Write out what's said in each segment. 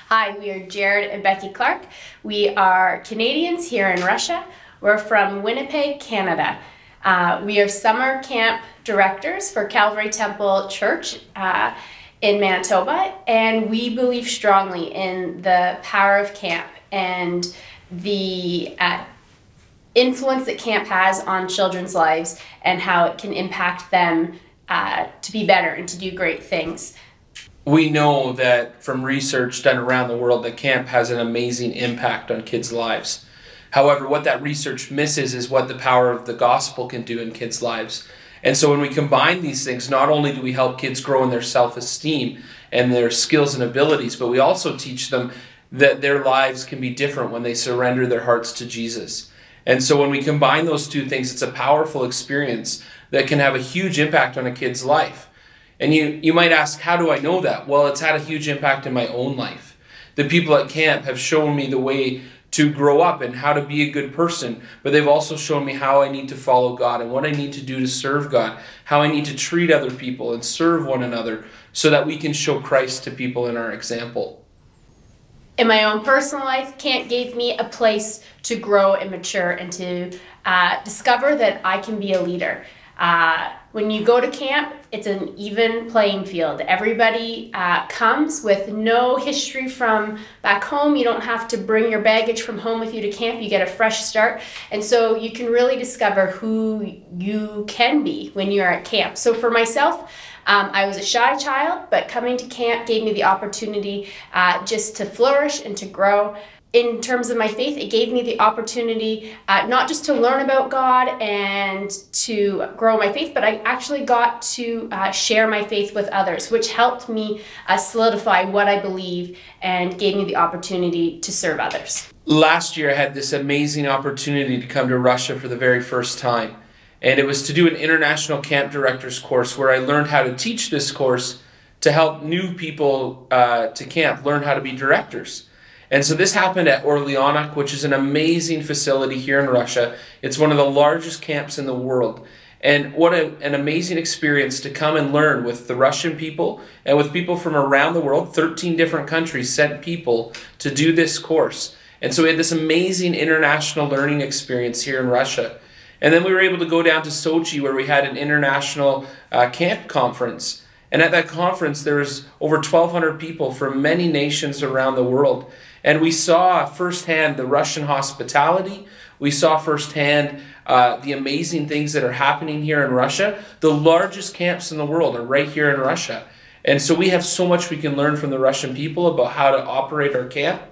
Hi, we are Jared and Becky Clark. We are Canadians here in Russia. We're from Winnipeg, Canada. We are summer camp directors for Calvary Temple Church in Manitoba, and we believe strongly in the power of camp and the influence that camp has on children's lives and how it can impact them to be better and to do great things. We know that from research done around the world that camp has an amazing impact on kids' lives. However, what that research misses is what the power of the gospel can do in kids' lives. And so when we combine these things, not only do we help kids grow in their self-esteem and their skills and abilities, but we also teach them that their lives can be different when they surrender their hearts to Jesus. And so when we combine those two things, it's a powerful experience that can have a huge impact on a kid's life. And you might ask, how do I know that? Well, it's had a huge impact in my own life. The people at camp have shown me the way to grow up and how to be a good person, but they've also shown me how I need to follow God and what I need to do to serve God, how I need to treat other people and serve one another so that we can show Christ to people in our example. In my own personal life, camp gave me a place to grow and mature and to discover that I can be a leader. When you go to camp, it's an even playing field. Everybody comes with no history from back home. You don't have to bring your baggage from home with you to camp. You get a fresh start. And so you can really discover who you can be when you're at camp. So for myself, I was a shy child, but coming to camp gave me the opportunity just to flourish and to grow. In terms of my faith, it gave me the opportunity not just to learn about God and to grow my faith, but I actually got to share my faith with others, which helped me solidify what I believe and gave me the opportunity to serve others. Last year, I had this amazing opportunity to come to Russia for the very first time. And it was to do an international camp director's course where I learned how to teach this course to help new people to camp learn how to be directors. And so this happened at Orlyanok, which is an amazing facility here in Russia. It's one of the largest camps in the world. And what an amazing experience to come and learn with the Russian people and with people from around the world. 13 different countries sent people to do this course. And so we had this amazing international learning experience here in Russia. And then we were able to go down to Sochi where we had an international camp conference. And at that conference, there was over 1,200 people from many nations around the world. And we saw firsthand the Russian hospitality. We saw firsthand the amazing things that are happening here in Russia. The largest camps in the world are right here in Russia. And so we have so much we can learn from the Russian people about how to operate our camp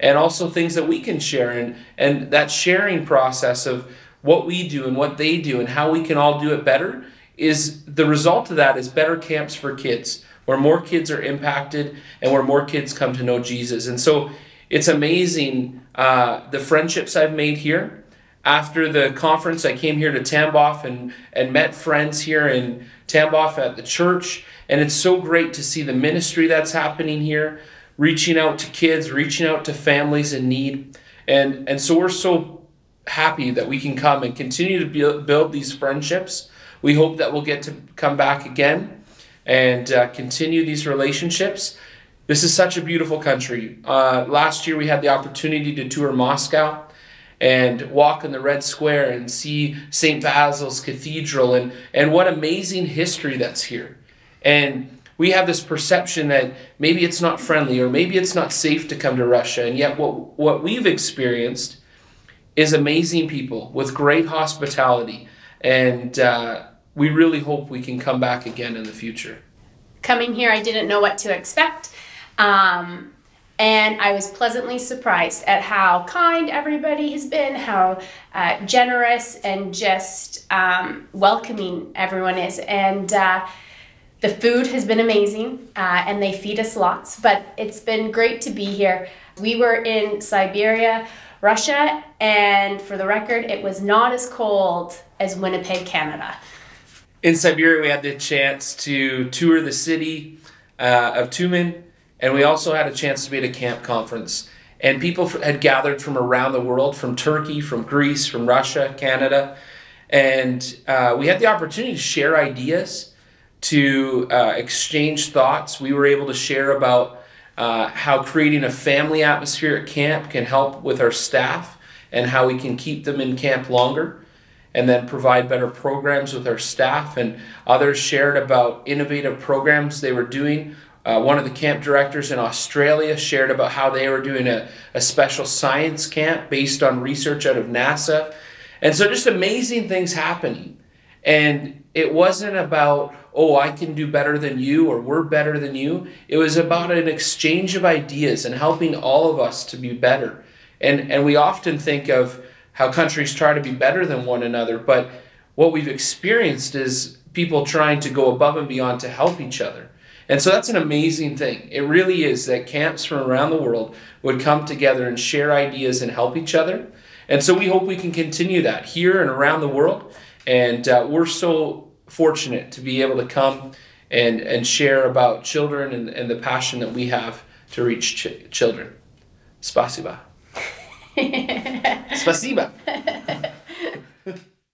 and also things that we can share. And that sharing process of what we do and what they do and how we can all do it better is the result of that is better camps for kids, where more kids are impacted and where more kids come to know Jesus. And so it's amazing the friendships I've made here. After the conference, I came here to Tambov and met friends here in Tambov at the church. And it's so great to see the ministry that's happening here, reaching out to kids, reaching out to families in need. And so we're so happy that we can come and continue to build these friendships. We hope that we'll get to come back again and continue these relationships. This is such a beautiful country. Last year we had the opportunity to tour Moscow and walk in the Red Square and see St. Basil's Cathedral and what amazing history that's here. And we have this perception that maybe it's not friendly or maybe it's not safe to come to Russia. And yet what we've experienced is amazing people with great hospitality. And we really hope we can come back again in the future. Coming here, I didn't know what to expect. And I was pleasantly surprised at how kind everybody has been, how generous and just welcoming everyone is. And the food has been amazing, and they feed us lots, but it's been great to be here. We were in Siberia, Russia, and for the record, it was not as cold as Winnipeg, Canada. In Siberia, we had the chance to tour the city of Tyumen, and we also had a chance to be at a camp conference. And people had gathered from around the world, from Turkey, from Greece, from Russia, Canada. And we had the opportunity to share ideas, to exchange thoughts. We were able to share about how creating a family atmosphere at camp can help with our staff and how we can keep them in camp longer, and then provide better programs with our staff. And others shared about innovative programs they were doing. One of the camp directors in Australia shared about how they were doing a special science camp based on research out of NASA. And so just amazing things happening. And it wasn't about, oh, I can do better than you or we're better than you. It was about an exchange of ideas and helping all of us to be better. And we often think of how countries try to be better than one another, but what we've experienced is people trying to go above and beyond to help each other. And so that's an amazing thing. It really is that camps from around the world would come together and share ideas and help each other. And so we hope we can continue that here and around the world. And we're so fortunate to be able to come and share about children and the passion that we have to reach children. Spasiba. Spasiba.